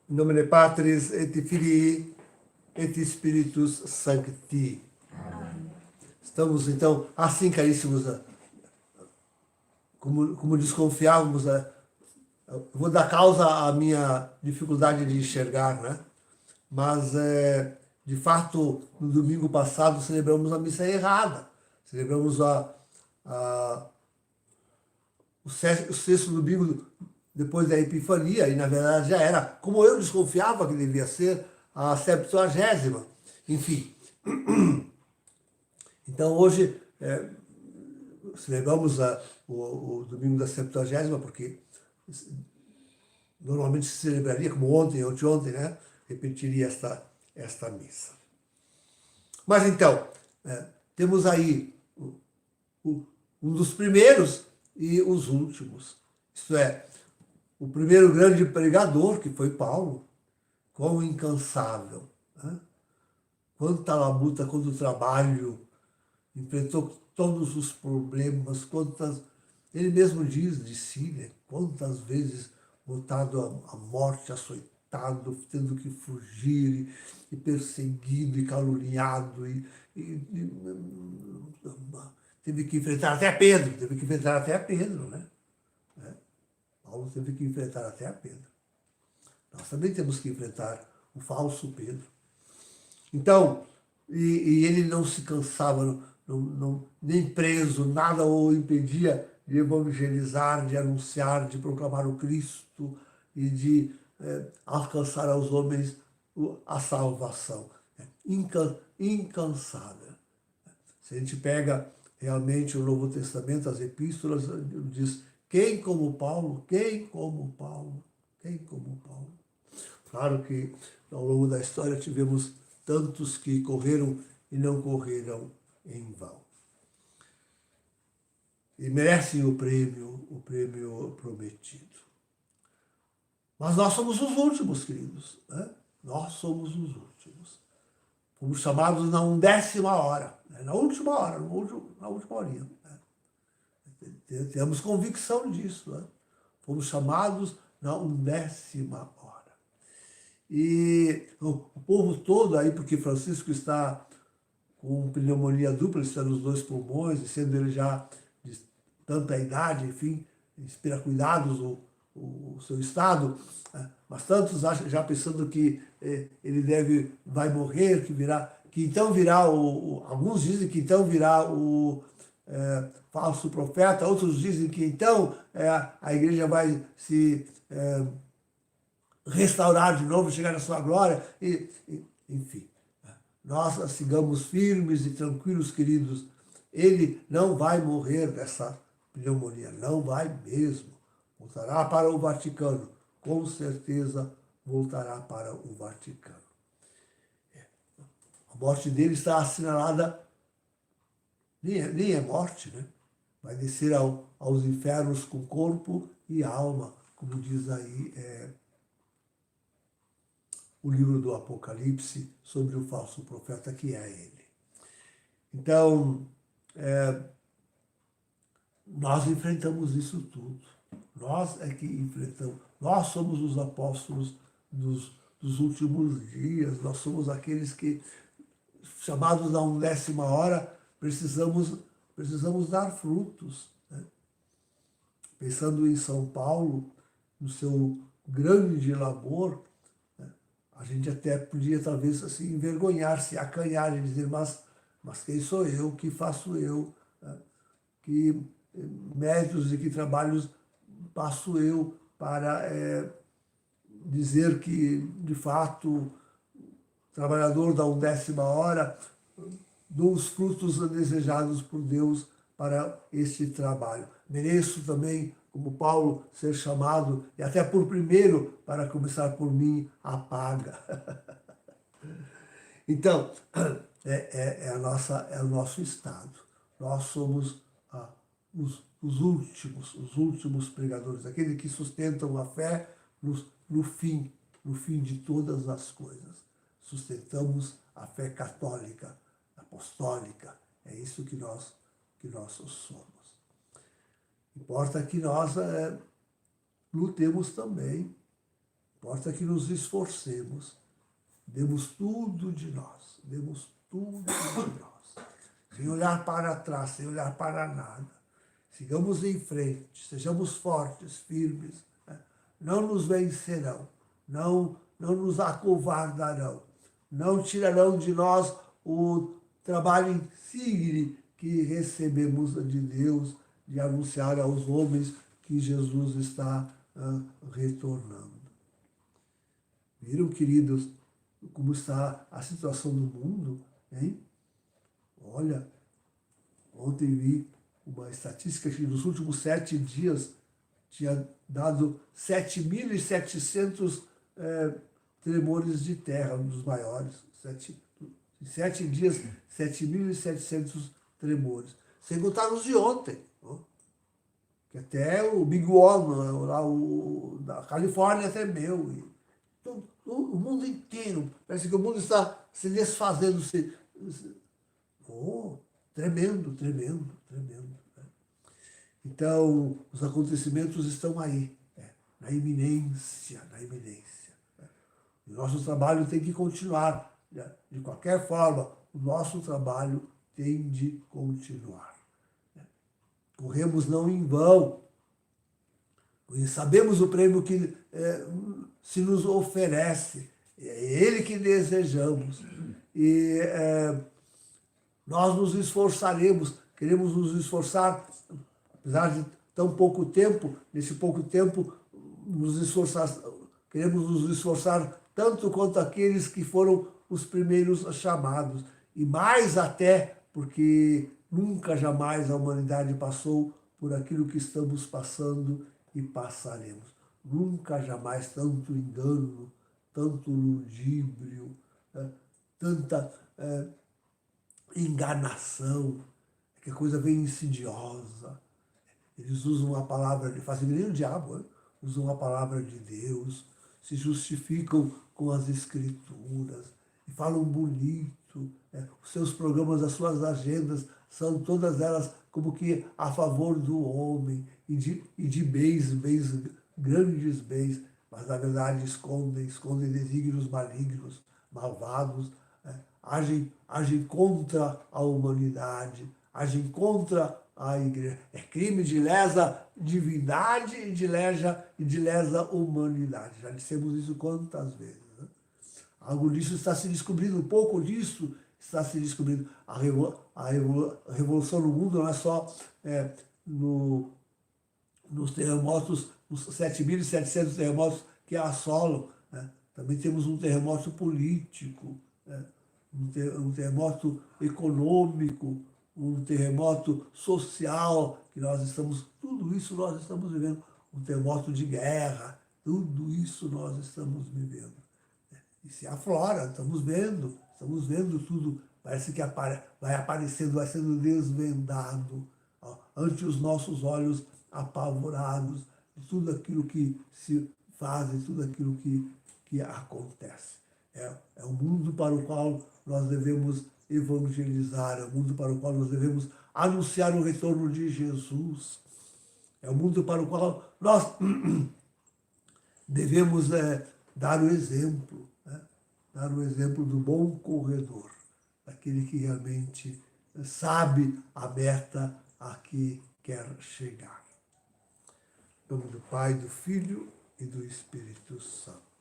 In nomine Patris et Filii et Spiritus Sancti. Estamos, então, assim, caríssimos, como desconfiávamos, eu vou dar causa à minha dificuldade de enxergar, né? Mas, de fato, no domingo passado celebramos a missa errada. Celebramos o sexto domingo depois da Epifania, e na verdade já era, como eu desconfiava que devia ser, a 70ª. Enfim. Então hoje celebramos o domingo da 70ª, porque normalmente se celebraria, como ontem, anteontem, né? Repetiria esta missa. Mas então, temos aí um dos primeiros e os últimos. Isto é, o primeiro grande pregador, que foi Paulo, quão incansável, né? Quanta labuta, quanto trabalho, enfrentou todos os problemas, ele mesmo diz de si, né? Quantas vezes botado à morte, açoitado, tendo que fugir, e perseguido, e caluniado, e teve que enfrentar até Pedro, né? Paulo teve que enfrentar até a Pedro. Nós também temos que enfrentar o falso Pedro. Então, e ele não se cansava, nem preso, nada o impedia de evangelizar, de anunciar, de proclamar o Cristo e de alcançar aos homens a salvação. Incansável. Se a gente pega realmente o Novo Testamento, as epístolas, diz: quem como Paulo? Quem como Paulo? Quem como Paulo? Claro que ao longo da história tivemos tantos que correram e não correram em vão. E merecem o prêmio prometido. Mas nós somos os últimos, queridos, né? Nós somos os últimos. Fomos chamados na 10ª hora, né? Na última hora, na última horinha. Né? Temos convicção disso, né? Fomos chamados na 10ª hora. E o povo todo aí, porque Francisco está com pneumonia dupla, está nos 2 pulmões, e sendo ele já de tanta idade, enfim, inspira cuidados o seu estado, mas tantos já pensando que ele vai morrer, que então virá alguns dizem que então virá o falso profeta, outros dizem que então a igreja vai se restaurar de novo, chegar à sua glória, enfim. Nós sigamos firmes e tranquilos, queridos. Ele não vai morrer dessa pneumonia, não vai mesmo. Voltará para o Vaticano, com certeza voltará para o Vaticano. A morte dele está assinalada, nem é morte, né? Vai descer aos infernos com corpo e alma, como diz aí o livro do Apocalipse sobre o falso profeta que é ele. Então, nós enfrentamos isso tudo. Nós é que enfrentamos. Nós somos os apóstolos dos últimos dias. Nós somos aqueles que, chamados na 10ª hora, precisamos dar frutos. Né? Pensando em São Paulo, no seu grande labor, a gente até podia, talvez, assim, envergonhar-se, acanhar e dizer, mas quem sou eu, que faço eu, que méritos e que trabalhos passo eu para dizer que, de fato, trabalhador da 10ª hora, dou os frutos desejados por Deus para este trabalho. Mereço também, como Paulo, ser chamado, e até por primeiro, para começar por mim, a paga. Então, é o nosso estado. Nós somos os últimos pregadores, aqueles que sustentam a fé no fim de todas as coisas. Sustentamos a fé católica, apostólica. É isso que nós somos. Importa que nós lutemos também Importa que nos esforcemos, demos tudo de nós, demos tudo de nós, sem olhar para trás, sem olhar para nada. Sigamos em frente, sejamos fortes, firmes, né? Não nos vencerão, não nos acovardarão, não tirarão de nós o trabalho insigne que recebemos de Deus, de anunciar aos homens que Jesus está retornando. Viram, queridos, como está a situação do mundo, hein? Olha, ontem vi uma estatística que nos últimos 7 dias tinha dado 7.700 tremores de terra, um dos maiores. Em 7 dias, 7.700 tremores. Sem contar os de ontem. Que até o Big One, lá da Califórnia, tremeu. Então, o mundo inteiro, parece que o mundo está se desfazendo. Tremendo, tremendo, tremendo. Então, os acontecimentos estão aí, na iminência, na iminência. O nosso trabalho tem que continuar. De qualquer forma, o nosso trabalho tem de continuar. Corremos não em vão, e sabemos o prêmio que se nos oferece, é ele que desejamos. E nós nos esforçaremos, queremos nos esforçar, apesar de tão pouco tempo, nesse pouco tempo, queremos nos esforçar tanto quanto aqueles que foram os primeiros chamados, e mais até porque nunca jamais a humanidade passou por aquilo que estamos passando e passaremos. Nunca jamais tanto engano, tanto ludíbrio, tanta enganação, que a coisa vem insidiosa. Eles usam a palavra, fazem nem o diabo, usam a palavra de Deus, se justificam com as escrituras, e falam bonito. Os seus programas, as suas agendas, são todas elas como que a favor do homem, e de bens, grandes bens, mas na verdade escondem desígnios malignos, malvados, agem contra a humanidade, agem contra a igreja. É crime de lesa divindade e de lesa humanidade. Já dissemos isso quantas vezes, né? Algo disso está se descobrindo, um pouco disso está se descobrindo. A revolução no mundo não é só nos terremotos, nos 7.700 terremotos que assolam, né? Também temos um terremoto político, né? Um terremoto econômico, um terremoto social, tudo isso nós estamos vivendo, um terremoto de guerra, tudo isso nós estamos vivendo. E se aflora, estamos vendo tudo, parece que vai aparecendo, vai sendo desvendado, ante os nossos olhos apavorados, de tudo aquilo que se faz, de tudo aquilo que acontece. É o mundo para o qual nós devemos evangelizar, é o mundo para o qual nós devemos anunciar o retorno de Jesus, é o mundo para o qual nós devemos dar o exemplo, né? Dar o exemplo do bom corredor, daquele que realmente sabe a meta a que quer chegar. Em nome do Pai, do Filho e do Espírito Santo.